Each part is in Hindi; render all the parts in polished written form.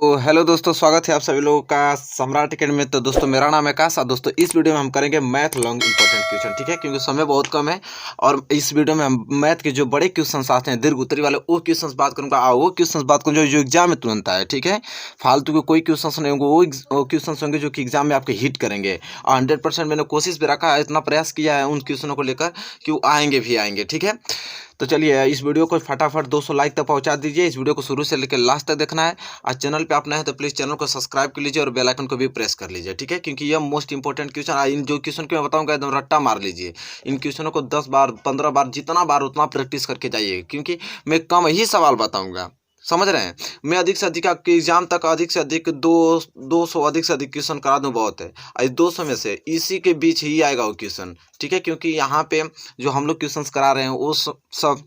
तो हेलो दोस्तों, स्वागत है आप सभी लोगों का सम्राट अकेडमी में। तो दोस्तों मेरा नाम है आकाश और दोस्तों इस वीडियो में हम करेंगे मैथ लॉन्ग इंपॉर्टेंट क्वेश्चन, ठीक है, क्योंकि समय बहुत कम है। और इस वीडियो में हम मैथ के जो बड़े क्वेश्चन आते हैं दीर्घ उत्तरी वाले वो क्वेश्चन बात करूंगा और वो क्वेश्चन बात करूंगा जो एग्जाम में तुरंत आए, ठीक है। फालतू के कोई क्वेश्चन नहीं होंगे, वो क्वेश्चन होंगे जो कि एग्जाम में आपके हिट करेंगे। और 100% मैंने कोशिश भी रखा है, इतना प्रयास किया है उन क्वेश्चनों को लेकर कि वो आएंगे भी आएंगे, ठीक है। तो चलिए इस वीडियो को फटाफट 200 लाइक तक पहुंचा दीजिए। इस वीडियो को शुरू से लेकर लास्ट तक देखना है। और चैनल पे आप नए हैं तो प्लीज़ चैनल को सब्सक्राइब कर लीजिए और बेल आइकन को भी प्रेस कर लीजिए, ठीक है, क्योंकि यह मोस्ट इंपॉर्टेंट क्वेश्चन। इन जो क्वेश्चन को मैं बताऊंगा एकदम रट्टा मार लीजिए। इन क्वेश्चनों को 10 बार 15 बार जितना बार उतना प्रैक्टिस करके जाइए, क्योंकि मैं कम ही सवाल बताऊँगा, समझ रहे हैं। मैं अधिक से अधिक आपके एग्जाम तक अधिक से अधिक 200 अधिक से अधिक क्वेश्चन करा दूँ, बहुत है। इस 200 में से इसी के बीच ही आएगा वो क्वेश्चन, ठीक है, क्योंकि यहाँ पे जो हम लोग क्वेश्चन करा रहे हैं वो सब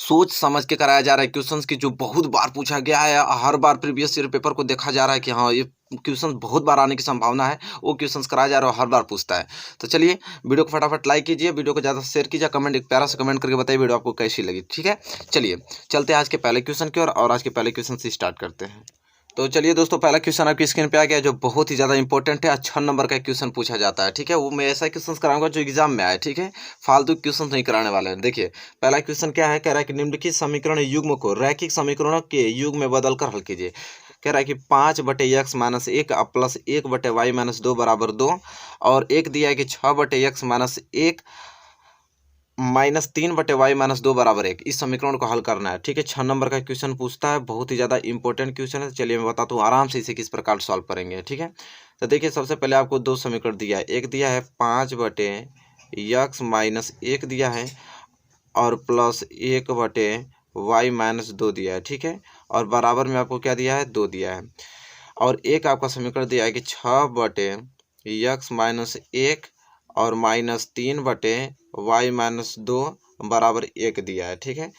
सोच समझ के कराया जा रहा है। क्वेश्चंस की जो बहुत बार पूछा गया है, हर बार प्रीवियस ईयर पेपर को देखा जा रहा है कि हाँ ये क्वेश्चन बहुत बार आने की संभावना है, वो क्वेश्चंस कराया जा रहा है, हर बार पूछता है। तो चलिए वीडियो को फटाफट लाइक कीजिए, वीडियो को ज़्यादा शेयर कीजिए, कमेंट एक प्यारा सा कमेंट करके बताइए वीडियो आपको कैसी लगी, ठीक है। चलिए चलते हैं आज के पहले क्वेश्चन की ओर और आज के पहले क्वेश्चन से स्टार्ट करते हैं। तो चलिए दोस्तों, पहला क्वेश्चन आपकी स्क्रीन पे आ गया जो बहुत ही ज़्यादा इंपॉर्टेंट है। 6 नंबर का क्वेश्चन पूछा जाता है, ठीक है। वो मैं ऐसा क्वेश्चन कराऊंगा जो एग्जाम में आए, ठीक है, फालतू क्वेश्चन नहीं कराने वाले हैं। देखिए पहला क्वेश्चन क्या है, कह रहा है कि निम्नलिखित समीकरण युग्म को रैखिक समीकरणों के युग में बदल कर हल कीजिए। कह रहा है कि 5/x-1 प्लस 1/y-2 बराबर 2, और एक दिया है कि 6/x-1 -3/y-2 बराबर 1। इस समीकरण को हल करना है, ठीक है। 6 नंबर का क्वेश्चन पूछता है, बहुत ही ज़्यादा इंपॉर्टेंट क्वेश्चन है। चलिए मैं बताता हूँ आराम से इसे किस प्रकार सॉल्व करेंगे, ठीक है। तो देखिए सबसे पहले आपको दो समीकरण दिया है। एक दिया है 5/x-1 दिया है और प्लस 1/y-2 दिया है, ठीक है। और बराबर में आपको क्या दिया है, 2 दिया है। और एक आपका समीकरण दिया है कि 6/x-1 और -3/y-2 बराबर 1 दिया है, ठीक है।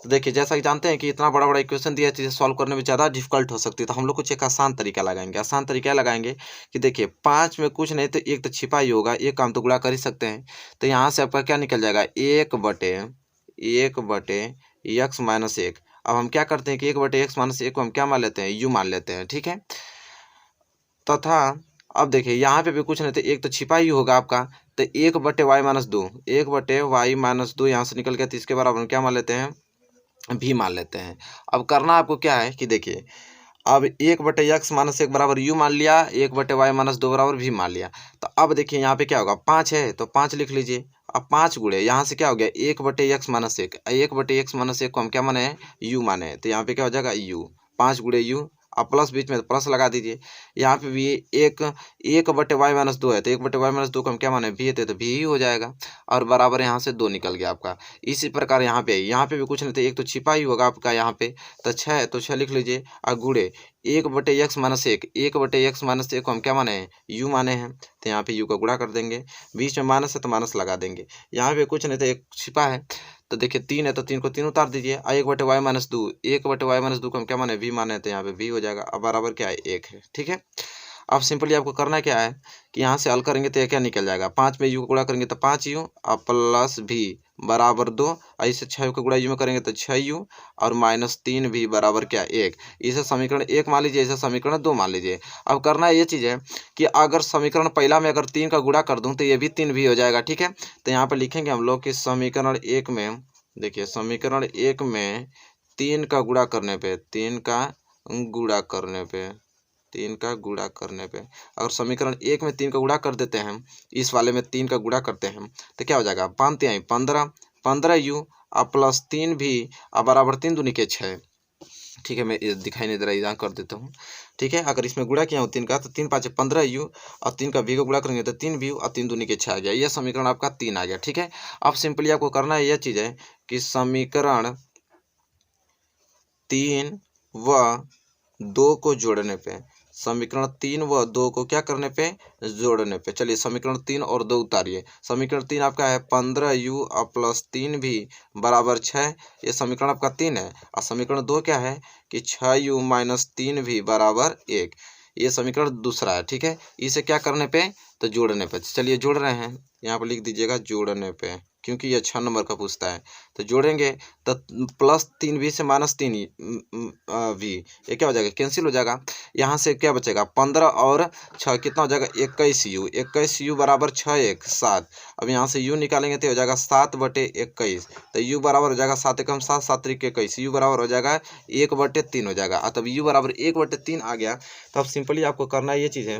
तो देखिए जैसा कि जानते हैं कि इतना बड़ा बड़ा इक्वेशन दिया है, चीज़ें सॉल्व करने में ज़्यादा डिफिकल्ट हो सकती है। तो हम लोग कुछ एक आसान तरीका लगाएंगे। आसान तरीका लगाएंगे कि देखिए 5 में कुछ नहीं तो एक तो छिपा ही होगा, एक काम तो गुणा कर ही सकते हैं। तो यहाँ से आपका क्या निकल जाएगा, 1/x-1। अब हम क्या करते हैं कि 1/x-1 को हम क्या मान लेते हैं, यू मान लेते हैं, ठीक है। तथा अब देखिए यहाँ पे भी कुछ नहीं तो एक तो छिपा ही होगा आपका, तो 1/y-2 1/y-2 यहाँ से निकल गया, तो इसके बराबर हम क्या मान लेते हैं, भी मान लेते हैं। अब करना आपको क्या है कि देखिए अब 1/x-1 बराबर यू मान लिया, 1/y-2 बराबर भी मान लिया। तो अब देखिए यहाँ पे क्या होगा, 5 है तो 5 लिख लीजिए। अब 5 गुणे यहाँ से क्या हो गया, 1/x-1 को हम क्या माने हैं, यू माने हैं। तो यहाँ पे क्या हो जाएगा, यू, 5 गुणे यू। अब प्लस बीच में प्लस लगा दीजिए। यहाँ पे भी 1/y-2 है तो 1/y-2 को हम क्या माने, भी है तो भी ही हो जाएगा। और बराबर यहाँ से 2 निकल गया आपका। इसी प्रकार यहाँ पे भी कुछ नहीं तो एक तो छिपा ही होगा आपका यहाँ पे, तो 6 है तो 6 लिख लीजिए। और गुणे 1/x-1 को हम क्या माने हैं, यू माने हैं। तो यहाँ पे यू का गुणा कर देंगे, बीच में माइनस है तो माइनस लगा देंगे। यहाँ पे कुछ नहीं तो एक छिपा है, तो देखिए 3 है तो 3 को 3 उतार दीजिए। 1/y-2 को हम क्या माने, भी माने, तो यहाँ पे भी हो जाएगा। अब बराबर क्या है, 1 है, ठीक है। अब सिंपली आपको करना क्या है कि यहाँ से हल करेंगे तो ये क्या निकल जाएगा, 5 में यू को गुणा करेंगे तो 5u और प्लस भी बराबर 2, ऐसे 6 को गुणा यू में करेंगे तो 6u और -3 भी बराबर क्या, 1। इसे समीकरण 1 मान लीजिए, इसे समीकरण 2 मान लीजिए। अब करना ये चीज़ है कि अगर समीकरण पहला में अगर 3 का गुणा कर दूँ तो ये भी 3 भी हो जाएगा, ठीक है। तो यहाँ पर लिखेंगे हम लोग कि समीकरण 1 में, देखिए समीकरण 1 में 3 का गुणा करने पे 3 का गुणा करने पे अगर समीकरण 1 में 3 का गुणा कर देते हैं, इस वाले में 3 का गुणा करते हैं तो क्या हो जाएगा, 15u और प्लस 3 भी और बराबर 3 दूनी के 6, ठीक है। मैं दिखाई नहीं दे रहा, यहाँ कर देता हूँ, ठीक है। अगर इसमें गुणा किया हूँ 3 का तो 3 5 15u और 3 का भी को गुणा करेंगे तो 3v और 3 दूनी के 6 आ गया। यह समीकरण आपका 3 आ गया, ठीक है। अब सिंपली आपको करना है यह चीज़ है कि समीकरण 3 व 2 को जोड़ने पे, समीकरण 3 व 2 को क्या करने पे, जोड़ने पे। चलिए समीकरण 3 और 2 उतारिए। समीकरण 3 आपका है 15u और प्लस 3 भी बराबर 6, ये समीकरण आपका 3 है। और समीकरण 2 क्या है कि 6u माइनस 3 भी बराबर 1, ये समीकरण दूसरा है, ठीक है। इसे क्या करने पे, तो जोड़ने पे। चलिए जोड़ रहे हैं, यहाँ पर लिख दीजिएगा जोड़ने पे, क्योंकि ये 6 नंबर का पूछता है। तो जोड़ेंगे तो +3v से -3v, ये क्या हो जाएगा, कैंसिल हो जाएगा। यहाँ से क्या बचेगा, 15 और 6 कितना हो जाएगा, 21u। 21u बराबर 6 1 7। अब यहाँ से u निकालेंगे तो हो जाएगा 7/21। तो u बराबर हो जाएगा 7 एकम 7 7 त्रिक 21, u बराबर हो जाएगा 1/3 हो जाएगा। तब u बराबर 1/3 आ गया। तो अब सिंपली आपको करना ये चीज़ है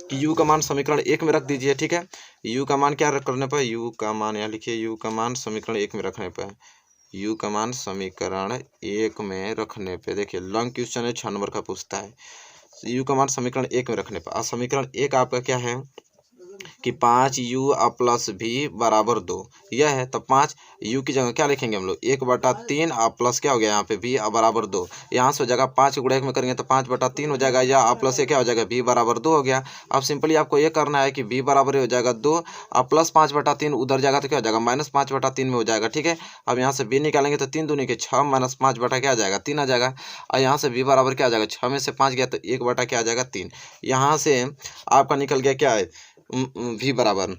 कि u का मान समीकरण 1 में रख दीजिए, ठीक है। u का मान क्या करने पर, u का मान यहाँ लिखिए, u का मान समीकरण 1 में रखने पर, u का मान समीकरण 1 में रखने पे, देखिए लॉन्ग क्वेश्चन है, 6 नंबर का पूछता है। u का मान समीकरण 1 में रखने पर, समीकरण 1 आपका क्या है कि 5u + v बराबर 2, यह है। तो 5u की जगह क्या लिखेंगे हम लोग, 1/3 प्लस क्या हो गया यहाँ पे v बराबर 2। यहाँ से हो जाएगा 5 गुणा 1 में करेंगे तो 5/3 हो जाएगा, या प्लस ये क्या हो जाएगा, v बराबर 2 हो गया। अब सिंपली आपको ये करना है कि v बराबर हो जाएगा 2 और प्लस 5/3 उधर जाएगा तो क्या हो जाएगा, -5/3 में हो जाएगा, ठीक है। अब यहाँ से v निकालेंगे तो 3 दूनी के 6 -5 बटा क्या आ जाएगा, 3 आ जाएगा। और यहाँ से v बराबर क्या आ जाएगा, 6 में से 5 गया तो 1 बटा क्या आ जाएगा, 3। यहाँ से आपका निकल गया क्या है, v बराबर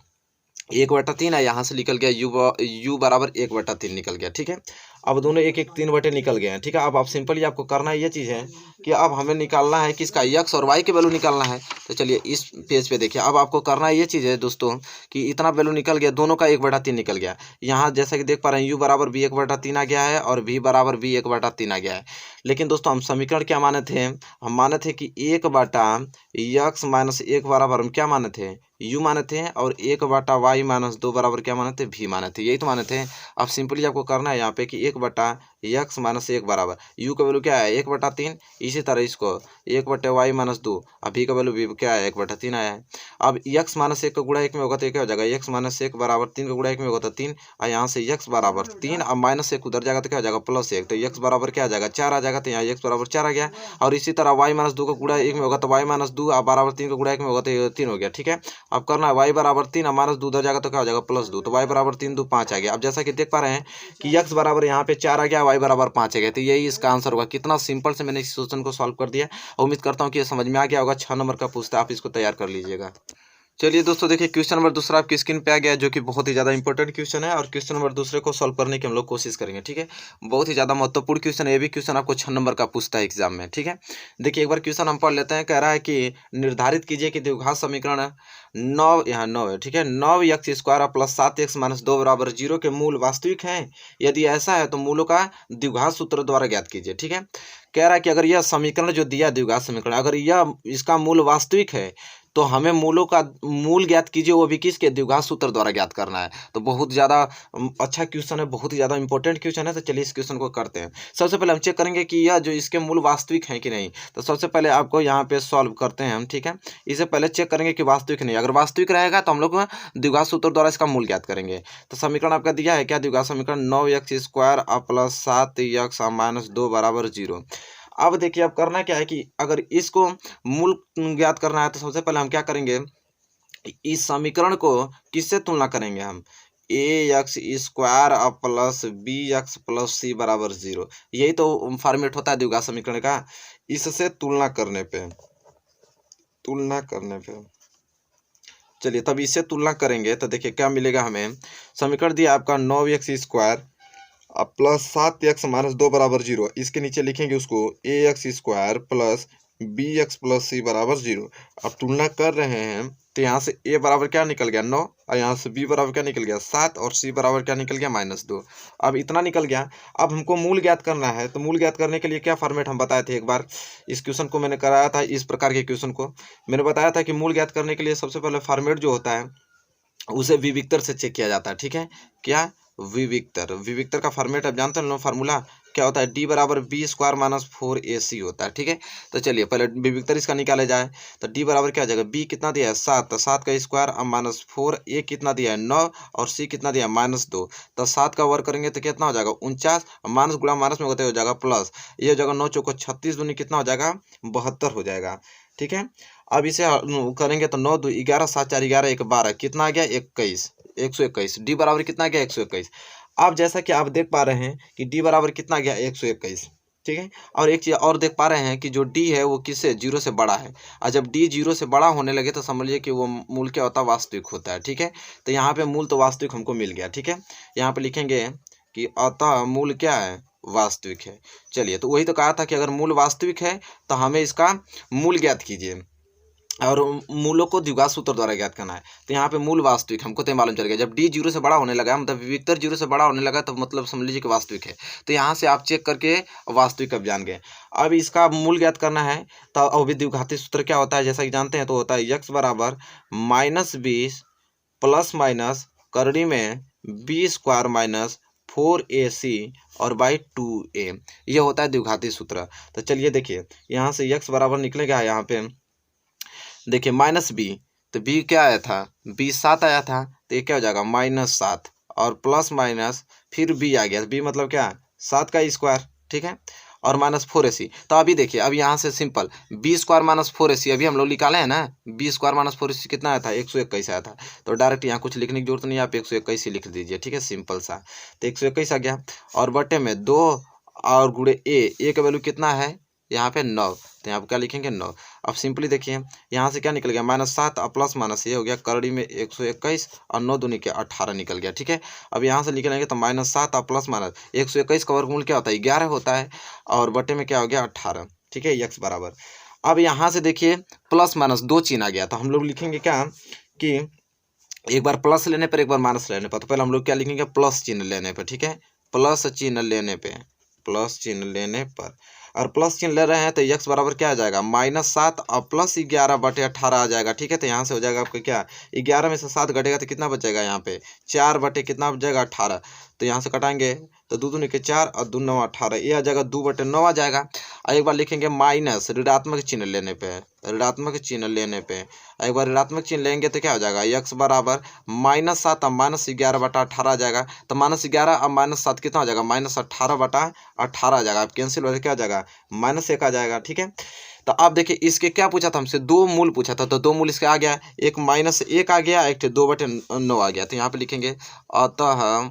1/3 है। यहाँ से निकल गया u बराबर 1/3 निकल गया, ठीक है। अब दोनों 1 1 3 बटे निकल गए हैं, ठीक है। अब आप सिंपली आपको करना ये चीज़ है कि अब हमें निकालना है किसका, x और y की वैल्यू निकालना है। तो चलिए इस पेज पे देखिए, अब आपको करना ये चीज़ है दोस्तों कि इतना वैल्यू निकल गया, दोनों का 1/3 निकल गया। यहाँ जैसा कि देख पा रहे हैं u बराबर v 1/3 आ गया है और v बराबर v 1/3 आ गया है। लेकिन दोस्तों हम समीकरण क्या माने थे, हम माने थे कि 1/x - 1 बराबर हम क्या माने थे, u माने थे, और 1/y - 2 बराबर क्या माने थे, v माने थे, यही तो माने थे। अब सिंपली आपको करना है यहाँ पे कि 1/x - 1 बराबर u का वैल्यू क्या है, 1/3। इसी तरह इसको 1/y - 2, अब v का वैल्यू v क्या है, 1/3 आया है। अब x - 1 का गुणा 1 में होगा तो क्या हो जाएगा, x - 1 बराबर 3 का गुणा 1 में होगा तो 3, और यहाँ से x बराबर 3 अब -1 उधर जाएगा तो क्या हो जाएगा, +1, तो x बराबर क्या आ जाएगा, 4 आ जाएगा। तो यहाँ x बराबर 4 आ गया। और इसी तरह y - 2 का गुणा 1 में होगा तो y - 2 अब बराबर 3 का गुणा 1 में होगा तो 3 हो गया, ठीक है। अब करना है y बराबर 3 और -2 उधर जाएगा तो क्या हो जाएगा, +2, तो y बराबर 3 2 5 आ गया। अब जैसा कि देख पा रहे हैं कि x बराबर यहाँ पे 4 आ गया, y बराबर 5 आ गया, तो यही इसका आंसर होगा। कितना सिंपल से मैंने इस क्वेश्चन को सॉल्व कर दिया। उम्मीद करता हूँ कि ये समझ में आ गया होगा। 6 नंबर का पूछता है, आप इसको तैयार कर लीजिएगा। चलिए दोस्तों देखिए, क्वेश्चन नंबर दूसरा आपकी स्क्रीन पे आ गया है, जो कि बहुत ही ज़्यादा इंपॉर्टेंट क्वेश्चन है। और क्वेश्चन नंबर दूसरे को सॉल्व करने की हम लोग कोशिश करेंगे, ठीक है। बहुत ही ज़्यादा महत्वपूर्ण क्वेश्चन है, ये भी क्वेश्चन आपको 6 नंबर का पूछता है एग्जाम में, ठीक है। देखिए एक बार क्वेश्चन हम पढ़ लेते हैं। कह रहा है कि निर्धारित कीजिए कि द्विघात समीकरण 9, यहाँ 9 है, ठीक है, 9x² + 7x - 2 बराबर 0 के मूल वास्तविक हैं। यदि ऐसा है तो मूलों का द्विघात सूत्र द्वारा ज्ञात कीजिए, ठीक है। कह रहा है कि अगर यह समीकरण जो दिया द्विघात समीकरण, अगर यह इसका मूल वास्तविक है तो हमें मूलों का मूल ज्ञात कीजिए, वो भी किसके, द्विघात सूत्र द्वारा ज्ञात करना है। तो बहुत ज़्यादा अच्छा क्वेश्चन है, बहुत ही ज़्यादा इंपॉर्टेंट क्वेश्चन है। तो चलिए इस क्वेश्चन को करते हैं। सबसे पहले हम चेक करेंगे कि यह जो इसके मूल वास्तविक हैं कि नहीं। तो सबसे पहले आपको यहाँ पे सॉल्व करते हैं हम, ठीक है। इससे पहले चेक करेंगे कि वास्तविक नहीं, अगर वास्तविक रहेगा तो हम लोग द्विघात सूत्र द्वारा इसका मूल ज्ञात करेंगे। तो समीकरण आपका दिया है क्या, द्विघात समीकरण 9x² + 7x - 2 बराबर 0। अब देखिए अब करना क्या है कि अगर इसको मूल ज्ञात करना है तो सबसे पहले हम क्या करेंगे, इस समीकरण को किससे तुलना करेंगे हम, ax² + bx + c बराबर 0। यही तो फॉर्मेट होता है द्विघात समीकरण का। इससे तुलना करने पे चलिए तब इससे तुलना करेंगे तो देखिए क्या मिलेगा हमें। समीकरण दिया आपका 9x² + 7x - 2 बराबर 0। इसके नीचे लिखेंगे उसको ax² + bx + c बराबर 0। अब तुलना कर रहे हैं तो यहाँ से a बराबर क्या निकल गया, 9, और यहाँ से b बराबर क्या निकल गया, 7, और c बराबर क्या निकल गया, -2। अब इतना निकल गया। अब हमको मूल ज्ञात करना है। तो मूल ज्ञात करने के लिए क्या फॉर्मेट हम बताए थे, एक बार इस क्वेश्चन को मैंने कराया था। इस प्रकार के क्वेश्चन को मैंने बताया था कि मूल ज्ञात करने के लिए सबसे पहले फॉर्मेट जो होता है उसे विविक्तर से चेक किया जाता है, ठीक है। क्या, विविक्तर का फॉर्मेट आप जानते हैं, फार्मूला क्या होता है, d बराबर b² - 4ac होता है, ठीक है। तो चलिए पहले विविक्तर इसका निकाले जाए। तो d बराबर क्या हो जाएगा, b कितना दिया है 7, तो 7 का स्क्वायर अब -4, a कितना दिया है 9, और c कितना दिया है -2। तो 7 का वर्ग करेंगे तो कितना हो जाएगा 49, माइनस गुणा माइनस में होते हो जाएगा प्लस, ये हो जाएगा 9 चौको 36 दूनी कितना हो जाएगा 72 हो जाएगा, ठीक है। अब इसे करेंगे तो 9 2 11 7 4 11 1 12 कितना आ गया 121 डी बराबर कितना आ गया 121। अब जैसा कि आप देख पा रहे हैं कि डी बराबर कितना आ गया 121। ठीक है। और एक चीज़ और देख पा रहे हैं कि जो डी है वो किससे 0 से बड़ा है, और जब डी 0 से बड़ा होने लगे तो समझ लीजिए कि वो मूल क्या होता है, वास्तविक होता है। ठीक है, तो यहाँ पे मूल तो वास्तविक हमको मिल गया। ठीक है, यहाँ पे लिखेंगे कि अतः मूल क्या है, वास्तविक है। चलिए, तो वही तो कहा था कि अगर मूल वास्तविक है तो हमें इसका मूल ज्ञात कीजिए, और मूलों को द्विघात सूत्र द्वारा ज्ञात करना है। तो यहाँ पे मूल वास्तविक हमको तो मालूम चल गया, जब डी 0 से बड़ा होने लगा, मतलब विविक्तर 0 से बड़ा होने लगा, तो मतलब समझ लीजिए कि वास्तविक है। तो यहाँ से आप चेक करके वास्तविक अब जान गए। अब इसका मूल ज्ञात करना है, तो अभी द्विघाती सूत्र क्या होता है, जैसा कि जानते हैं, तो होता है x बराबर -20 प्लस माइनस करड़ी में b² माइनस 4ac और बाई 2a, ये होता है द्विघाती सूत्र। तो चलिए देखिए, यहाँ से x बराबर निकलेगा, यहाँ पे देखिए -b, तो b क्या आया था, b 7 आया था, तो ये क्या हो जाएगा -7, और प्लस माइनस फिर b आ गया, b मतलब क्या, 7 का स्क्वायर। ठीक है, और -4ac। तो अभी देखिए, अब यहाँ से सिंपल b² - 4ac अभी हम लोग निकाले हैं ना, b² - 4ac कितना आया था, 121 आया था। तो डायरेक्ट यहाँ कुछ लिखने की जरूरत नहीं है, आप 121 ही लिख दीजिए। ठीक है, सिंपल सा। तो 121 आ गया, और बटे में 2 और गुणे a का वैल्यू कितना है, यहाँ पे 9, तो यहाँ पे क्या लिखेंगे 9। अब सिंपली देखिए, यहाँ से क्या निकल गया, -7 और प्लस माइनस ये हो गया करड़ी में 121, और 9 दूनी के 18 निकल गया। ठीक है, अब यहाँ से निकलेंगे तो -7 और प्लस माइनस 121 का वर्गमूल क्या होता है, 11 होता है, और बटे में क्या हो गया 18। ठीक है, x बराबर, अब यहाँ से देखिए प्लस माइनस 2 चिन्ह आ गया, तो हम लोग लिखेंगे क्या कि एक बार प्लस लेने पर एक बार माइनस लेने पर, तो पहले हम लोग क्या लिखेंगे, प्लस चिन्ह लेने पर। ठीक है, प्लस चिन्ह लेने पे, प्लस चिन्ह लेने पर, और प्लस चिन्ह ले रहे हैं तो x बराबर क्या आ जाएगा, -7 और प्लस 11 बटे 18 आ जाएगा। ठीक है, तो यहाँ से हो जाएगा आपका क्या, 11 में से 7 घटेगा तो कितना बचेगा, यहाँ पे 4 बटे कितना बचेगा 18, तो यहाँ से कटाएंगे तो 2 दूनी के 4 और 2 9 18, ये आ जाएगा 2 बटे 9 आ जाएगा। और एक बार लिखेंगे माइनस ऋणात्मक चिन्ह लेने पे, ऋणात्मक चिन्ह लेने पे, एक बार ऋणात्मक चिन्ह लेंगे तो क्या हो जाएगा, x बराबर -7 और -11 बटा 18 आ जाएगा। तो -11 और -7 कितना हो जाएगा, -18 बटा 18 आ जाएगा। अब कैंसिल हो क्या हो जाएगा, -1 आ जाएगा। ठीक है, तो आप देखिए इसके क्या पूछा था हमसे, 2 मूल पूछा था, तो 2 मूल इसके आ गया, एक -1 आ गया, एक 2 बटे 9 आ गया। तो यहाँ पे लिखेंगे अतः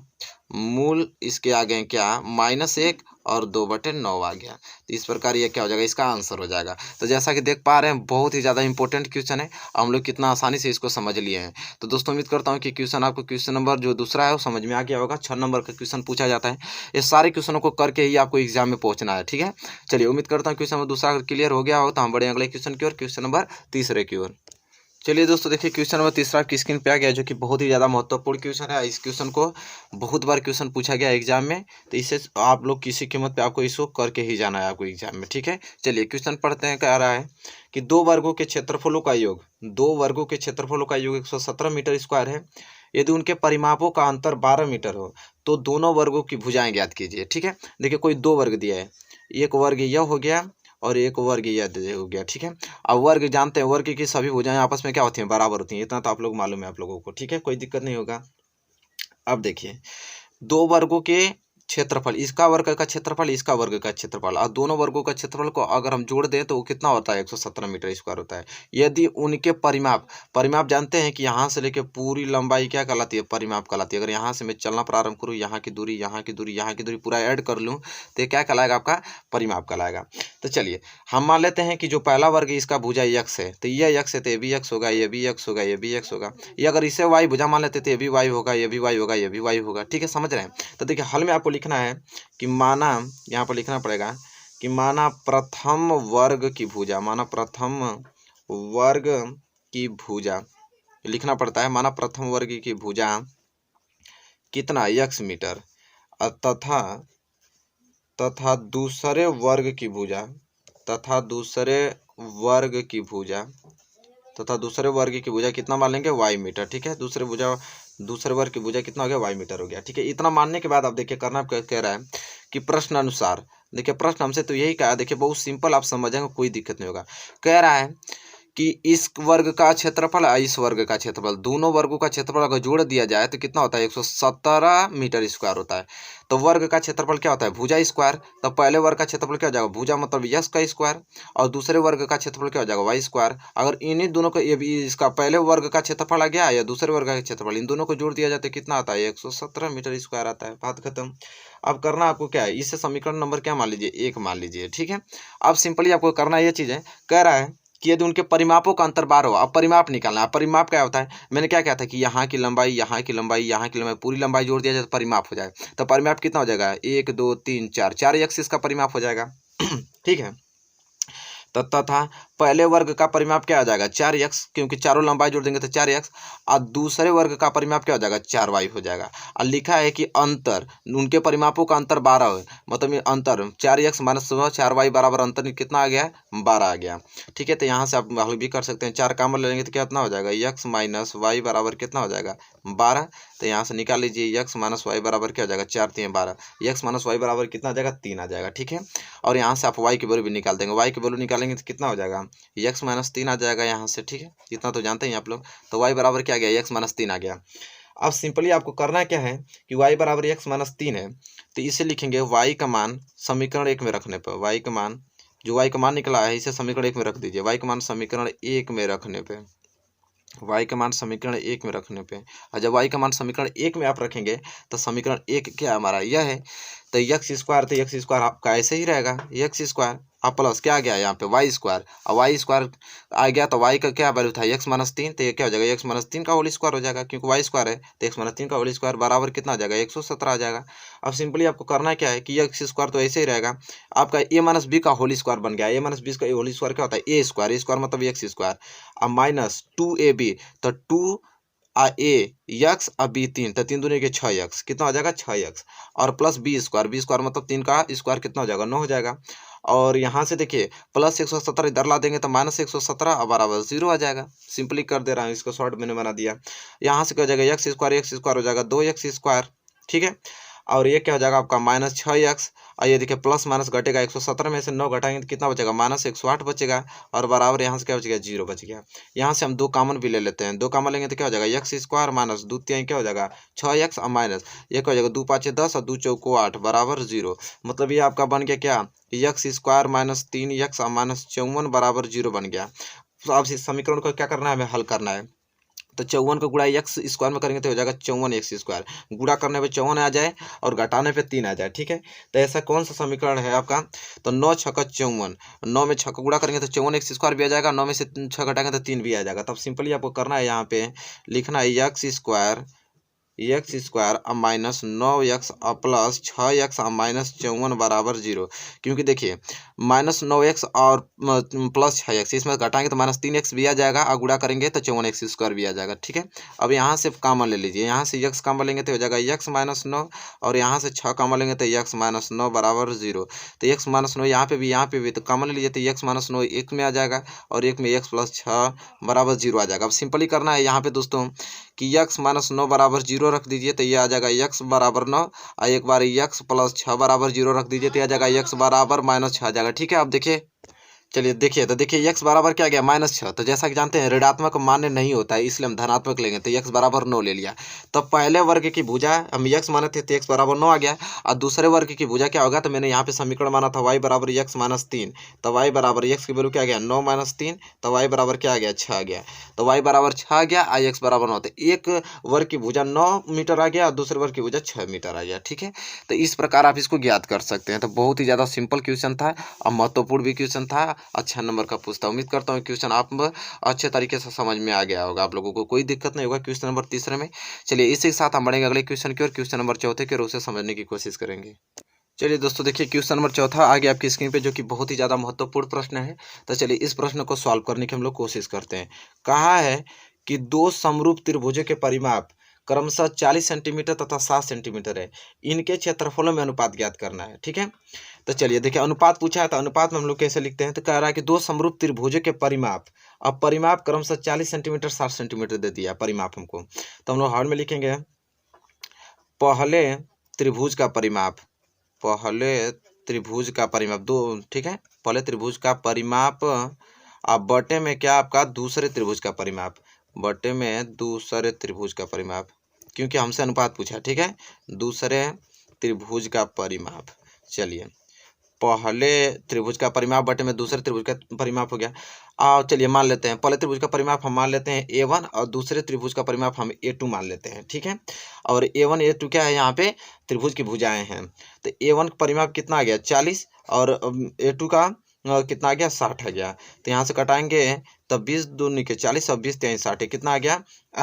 मूल इसके आ गए क्या, -1 और 2 बटे 9 आ गया। तो इस प्रकार ये क्या हो जाएगा, इसका आंसर हो जाएगा। तो जैसा कि देख पा रहे हैं, बहुत ही ज़्यादा इंपॉर्टेंट क्वेश्चन है, हम लोग कितना आसानी से इसको समझ लिए हैं। तो दोस्तों उम्मीद करता हूँ कि क्वेश्चन आपको क्वेश्चन नंबर जो दूसरा है वो समझ में आ गया होगा। 6 नंबर का क्वेश्चन पूछा जाता है, ये सारे क्वेश्चनों को करके ही आपको एग्जाम में पहुँचना है। ठीक है, चलिए उम्मीद करता हूँ क्वेश्चन नंबर दूसरा क्लियर हो गया हो, तो हम बढ़े अगले क्वेश्चन की ओर, क्वेश्चन नंबर तीसरे की ओर। चलिए दोस्तों, देखिए क्वेश्चन नंबर तीसरा आपकी स्क्रीन पे आ गया, जो कि बहुत ही ज़्यादा महत्वपूर्ण क्वेश्चन है। इस क्वेश्चन को बहुत बार क्वेश्चन पूछा गया एग्जाम में, तो इसे आप लोग किसी कीमत पे आपको इसको करके ही जाना है आपको एग्जाम में। ठीक है, चलिए क्वेश्चन पढ़ते हैं। कह रहा है कि 2 वर्गों के क्षेत्रफलों का योग, 2 वर्गों के क्षेत्रफलों का योग 117 मीटर स्क्वायर है। यदि उनके परिमापों का अंतर 12 मीटर हो तो दोनों वर्गों की भुजाएं ज्ञात कीजिए। ठीक है, देखिए कोई 2 वर्ग दिया है, एक वर्ग यह हो गया और एक वर्ग यह हो गया। ठीक है, अब वर्ग जानते हैं, वर्ग की सभी भुजाएं आपस में क्या होती हैं, बराबर होती हैं, इतना तो आप लोग मालूम है आप लोगों को। ठीक है, कोई दिक्कत नहीं होगा। अब देखिए 2 वर्गों के क्षेत्रफल, इसका वर्ग का क्षेत्रफल, इसका वर्ग का क्षेत्रफल, और दोनों वर्गों का क्षेत्रफल को अगर हम जोड़ दें तो वो कितना होता है, 117 मीटर स्क्वायर होता है। यदि उनके परिमाप, परिमाप जानते हैं कि यहाँ से लेके पूरी लंबाई क्या कहलाती है, परिमाप कहलाती है। अगर यहाँ से मैं चलना प्रारंभ करूँ, यहाँ की दूरी, यहाँ की दूरी, यहाँ की दूरी पूरा ऐड कर लूँ तो ये क्या कहलाएगा, आपका परिमाप कहलाएगा। तो चलिए हम मान लेते हैं कि जो पहला वर्ग इसका भुजा x है, तो ये x है, तो ये भी x होगा, ये भी x होगा, ये भी x होगा। ये अगर इसे y भुजा मान लेते तो ये भी y होगा, ये भी y होगा, ये भी y होगा। ठीक है, समझ रहे हैं। तो देखिए हल में आपको लिखना है कि माना, यहाँ पर लिखना पड़ेगा कि माना प्रथम वर्ग की भुजा, माना प्रथम वर्ग की भुजा लिखना पड़ता है, माना प्रथम वर्ग की भुजा कितना, x मीटर, तथा दूसरे वर्ग की भुजा, तथा दूसरे वर्ग की भुजा, तथा दूसरे वर्ग की भुजा कितना मान लेंगे, y मीटर। ठीक है, दूसरे वर्ग की भुजा कितना हो गया, y मीटर हो गया। ठीक है, इतना मानने के बाद आप देखिए करना कह रहा है कि प्रश्न अनुसार, देखिए प्रश्न हमसे तो यही कहा, देखिए बहुत सिंपल, आप समझेंगे कोई दिक्कत नहीं होगा। कह रहा है कि इस वर्ग का क्षेत्रफल और इस वर्ग का क्षेत्रफल, दोनों वर्गों का क्षेत्रफल अगर जोड़ दिया जाए तो कितना होता है 117 मीटर स्क्वायर होता है। तो वर्ग का क्षेत्रफल क्या होता है भुजा स्क्वायर। तो पहले वर्ग का क्षेत्रफल क्या हो जाएगा भुजा मतलब यक्स का स्क्वायर, और दूसरे वर्ग का क्षेत्रफल क्या हो जाएगा वाई स्क्वायर। अगर इन्हीं दोनों को, ये भी इसका पहले वर्ग का क्षेत्रफल आ गया या दूसरे वर्ग का क्षेत्रफल, इन दोनों को जोड़ दिया जाता है कितना आता है 117 मीटर स्क्वायर आता है। बात खत्म। अब करना आपको क्या है, इससे समीकरण नंबर क्या मान लीजिए 1 मान लीजिए, ठीक है। अब सिंपली आपको करना ये चीज़ है, कह रहा है कि यदि उनके परिमापों का अंतर 12 हो, अब परिमाप निकालना है। परिमाप क्या होता है, मैंने क्या कहा था कि यहाँ की लंबाई, यहाँ की लंबाई, यहाँ की लंबाई, पूरी लंबाई जोड़ दिया जाए तो परिमाप हो जाए। तो परिमाप कितना हो जाएगा 1 2 3 4, 4 एक्सिस का परिमाप हो जाएगा। ठीक है। तथा पहले वर्ग का परिमाप क्या आ जाएगा 4x, क्योंकि चारों लंबाई जोड़ देंगे तो 4x, और दूसरे वर्ग का परिमाप क्या हो जाएगा 4y हो जाएगा। और लिखा है कि अंतर, उनके परिमापों का अंतर 12 है, मतलब ये अंतर 4x माइनस 4y बराबर अंतर कितना आ गया 12 आ गया। ठीक है। तो यहाँ से आप हल भी कर सकते हैं, 4 कॉमन ले लेंगे तो कितना हो जाएगा x माइनस वाई बराबर कितना हो जाएगा 12। तो यहाँ से निकाल लीजिए x माइनस वाई बराबर क्या हो जाएगा 4 3 12, x माइनस वाई बराबर कितना आ जाएगा 3 आ जाएगा। ठीक है। और यहाँ से आप y की वैल्यू भी निकाल देंगे, y की वैल्यू निकालेंगे तो कितना हो जाएगा x माइनस 3 आ जाएगा यहाँ से। ठीक है, इतना तो जानते हैं आप लोग। तो y बराबर क्या आ गया x माइनस 3 आ गया। अब सिंपली आपको करना क्या है कि y बराबर x माइनस 3 है, तो इसे लिखेंगे y का मान समीकरण 1 में रखने पर, y का मान जो y का मान निकला है इसे समीकरण 1 में रख दीजिए। y का मान समीकरण 1 में रखने पे, y का मान समीकरण 1 में रखने पे, और जब y का मान समीकरण 1 में आप रखेंगे तो समीकरण 1 क्या हमारा यह है, तो एक्स स्क्वायर, तो एक्स स्क्वायर आपका ऐसे ही रहेगा एक्स स्क्वायर, अब प्लस क्या आ गया यहाँ पे वाई स्क्वायर, और वाई स्क्वायर आ गया तो वाई का क्या वैल्यू था एक्स माइनस 3, तो ये क्या हो जाएगा एक्स माइनस 3 का होल स्क्वायर हो जाएगा, क्योंकि वाई स्क्वायर है तो एक्स माइनस 3 का होल स्क्वायर बराबर कितना आ जाएगा 117 आ जाएगा। अब सिंपली आपको करना क्या है कि एक्स स्क्वायर तो ऐसे ही रहेगा, आपका ए माइनस बी का होल स्क्वायर बन गया। ए माइनस बी का होल स्क्वायर क्या होता है ए स्क्वायर मतलब एक्स स्क्वायर, अब माइनस 2ab, तो 2 ए यक्स अब बी 3, तो 3 दूनी के 6x कितना हो जाएगा 6x, और प्लस बी स्क्वायर मतलब 3 का स्क्वायर कितना हो जाएगा 9 हो जाएगा। और यहाँ से देखिए प्लस 117 इधर ला देंगे तो माइनस 117 बराबर 0 आ जाएगा। सिंपली कर दे रहा हूँ, इसको शॉर्ट मैंने बना दिया। यहाँ से क्या हो जाएगा एक्स स्क्वायर हो जाएगा 2x स्क्वायर। ठीक है। और ये क्या हो जाएगा आपका माइनस 6x, और ये देखिए प्लस माइनस घटेगा 117 में से 9 घटाएंगे तो कितना बचेगा माइनस 108 बचेगा, और बराबर यहाँ से क्या बचेगा 0 बच गया। यहाँ से हम 2 कॉमन भी ले लेते हैं, 2 कॉमन लेंगे तो क्या हो जाएगा एक्स स्क्वायर माइनस 2 3 क्या हो जाएगा 6x और माइनस ये क्या हो जाएगा 2 5 10 और 2 4 8 बराबर 0। मतलब ये आपका बन गया क्या एक्स स्क्वायर माइनस 3x और माइनस 54 बराबर 0 बन गया। तो अब इस समीकरण को क्या करना है हमें हल करना है। तो 54 को गुणा एक्स स्क्वायर में करेंगे तो हो जाएगा 54 एक्स स्क्वायर, गुणा करने पे 54 आ जाए और घटाने पे 3 आ जाए। ठीक है। तो ऐसा कौन सा समीकरण है आपका, तो 9 छक्का 54, 9 में 6 को गुणा करेंगे तो 54 एक्स स्क्वायर भी आ जाएगा, 9 में से 6 घटाएंगे तो 3 भी आ जाएगा। तब सिंपली आपको करना है यहाँ पे लिखना है एक्स स्क्वायर अब माइनस 9x और प्लस 6x और माइनस 54 बराबर 0, क्योंकि देखिए माइनस 9x और प्लस 6x इसमें घटाएंगे तो माइनस 3x भी आ जाएगा, और गुणा करेंगे तो 54x स्क्वायर भी आ जाएगा। ठीक है। अब यहाँ से कॉमन ले लीजिए, यहाँ से x कॉमन लेंगे तो हो जाएगा x माइनस 9, और यहाँ से 6 कॉमन लेंगे तो x माइनस 9 बराबर 0। तो x माइनस 9 यहाँ पे भी तो कॉमन ले लीजिए, तो x माइनस 9 एक में आ जाएगा और एक में x प्लस 6 बराबर 0 आ जाएगा। अब सिंपली करना है यहाँ पे दोस्तों कि x माइनस 9 बराबर 0 रख दीजिए तो ये आ जाएगा x बराबर 9, और एक बार x प्लस 6 बराबर 0 रख दीजिए तो आ जाएगा x बराबर माइनस 6 आ जाएगा। ठीक है। अब देखिए चलिए देखिए, तो देखिए x बराबर क्या गया -6, तो जैसा कि जानते हैं ऋणात्मक मान्य नहीं होता है इसलिए हम धनात्मक लेंगे, तो x बराबर 9 ले लिया। तो पहले वर्ग की भुजा हम x माने थे तो x बराबर 9 आ गया, और दूसरे वर्ग की भुजा क्या होगा, तो मैंने यहाँ पे समीकरण माना था y बराबर x माइनस 3, तो y बराबर x की वैल्यू क्या आ गया 9 माइनस 3, तो y बराबर क्या आ गया 6 आ गया। तो y बराबर 6 आ गया और x बराबर 9, तो एक वर्ग की भुजा 9 मीटर आ गया और दूसरे वर्ग की भुजा 6 मीटर आ गया। ठीक है। तो इस प्रकार आप इसको ज्ञात कर सकते हैं। तो बहुत ही ज़्यादा सिंपल क्वेश्चन था और महत्वपूर्ण भी क्वेश्चन था, अच्छा नंबर का पूछता। उम्मीद करता हूँ क्वेश्चन आप अच्छे तरीके से समझ में आ गया होगा, आप लोगों को कोई दिक्कत नहीं होगा क्वेश्चन नंबर 3 में। चलिए इसी के साथ हम बढ़ेंगे अगले क्वेश्चन की और क्वेश्चन नंबर 4 की ओर उसे समझने की कोशिश करेंगे। चलिए दोस्तों देखिए क्वेश्चन नंबर 4 आगे आपकी स्क्रीन पे, जो कि बहुत ही ज़्यादा महत्वपूर्ण प्रश्न है। तो चलिए इस प्रश्न को सॉल्व करने की हम लोग कोशिश करते हैं। कहा है कि 2 समरूप त्रिभुजों के परिमाप क्रमशः 40 सेंटीमीटर तथा 7 सेंटीमीटर है, इनके क्षेत्रफलों में अनुपात ज्ञात करना है। ठीक है। तो चलिए देखिए अनुपात पूछा है, तो अनुपात में हम लोग कैसे लिखते हैं, तो कह रहा है कि 2 समरूप त्रिभुजों के परिमाप, अब परिमाप क्रमशः 40 सेंटीमीटर 7 सेंटीमीटर दे दिया परिमाप हमको, तो हम लोग हर में लिखेंगे पहले त्रिभुज का परिमाप, पहले त्रिभुज का परिमाप 2। ठीक है। पहले त्रिभुज का परिमाप अब बटे में क्या आपका दूसरे त्रिभुज का परिमाप, बटे में दूसरे त्रिभुज का परिमाप, क्योंकि हमसे अनुपात पूछा है, ठीक है। दूसरे त्रिभुज का परिमाप, चलिए पहले त्रिभुज का परिमाप बटे में दूसरे त्रिभुज का परिमाप हो गया। और चलिए मान लेते हैं पहले त्रिभुज का परिमाप हम मान लेते हैं A1 और दूसरे त्रिभुज का परिमाप हम A2 मान लेते हैं, ठीक है। और A1 A2 क्या है, यहाँ पे त्रिभुज की भुजाएं हैं। तो A1 का परिमाप कितना आ गया 40 और A2 का कितना आ गया 60 आ गया। तो यहाँ से कटाएंगे तो 20 दूनी के 40 और 20 3 60 कितना आ गया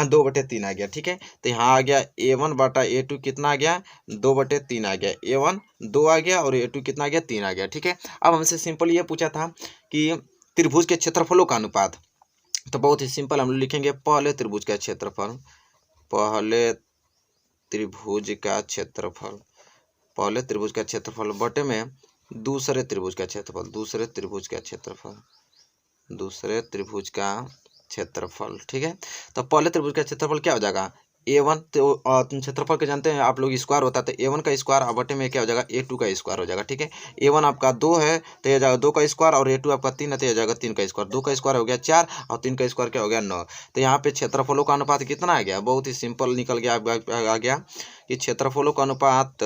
2/3 आ गया, ठीक है। तो यहाँ आ गया A1 बटा A2 कितना आ गया 2/3 आ गया। A1 2 आ गया और A2 कितना आ गया 3 आ गया, ठीक है। अब हमसे सिंपल ये पूछा था कि त्रिभुज के क्षेत्रफलों का अनुपात, तो बहुत ही सिंपल हम लोग लिखेंगे पहले त्रिभुज का क्षेत्रफल, पहले त्रिभुज का क्षेत्रफल, पहले त्रिभुज का क्षेत्रफल बटे में दूसरे त्रिभुज का क्षेत्रफल, दूसरे त्रिभुज का क्षेत्रफल, दूसरे त्रिभुज का क्षेत्रफल, ठीक है। तो पहले त्रिभुज का क्षेत्रफल क्या हो जाएगा A1, तो क्षेत्रफल के जानते हैं आप लोग स्क्वायर होता है, तो A1 का स्क्वायर और बटे में क्या हो जाएगा A2 का स्क्वायर हो जाएगा, ठीक है। A1 आपका 2 है तो ये जाएगा 2 का स्क्वायर और A2 आपका 3 है तो ये जाएगा 3 का स्क्वायर, 2 का स्क्वायर हो गया 4 और 3 का स्क्वायर क्या हो गया 9। तो यहाँ पे क्षेत्रफलों का अनुपात कितना आ गया, बहुत ही सिंपल निकल गया आ गया कि क्षेत्रफलों का अनुपात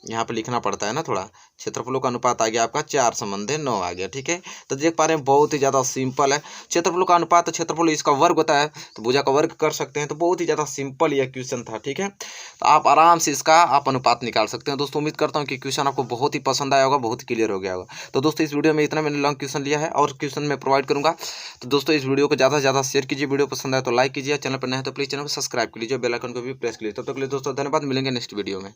यहाँ पे लिखना पड़ता है ना थोड़ा, क्षेत्रफलों का अनुपात आ गया आपका 4/9 आ गया, ठीक है। तो देख पा रहे हैं बहुत ही ज़्यादा सिंपल है। क्षेत्रफलों का अनुपात तो क्षेत्रफल इसका वर्ग होता है तो भुजा का वर्ग कर सकते हैं, तो बहुत ही ज़्यादा सिंपल ये क्वेश्चन था, ठीक है। तो आप आराम से इसका आप अनुपात निकाल सकते हैं। दोस्तों उम्मीद करता हूँ कि क्वेश्चन आपको बहुत ही पसंद आया होगा, बहुत ही क्लियर हो गया होगा। तो दोस्तों इस वीडियो में इतना मैंने लॉन्ग क्वेश्चन लिया है और क्वेश्चन मैं प्रोवाइड करूँगा। तो दोस्तों इस वीडियो को ज़्यादा से ज़्यादा शेयर कीजिए, वीडियो पसंद आए तो लाइक कीजिए, चैनल पर नए हैं तो प्लीज़ चैनल को सब्सक्राइब कीजिए, बेल आइकन को भी प्रेस कीजिए। तब तक के लिए दोस्तों धन्यवाद, मिलेंगे नेक्स्ट वीडियो में।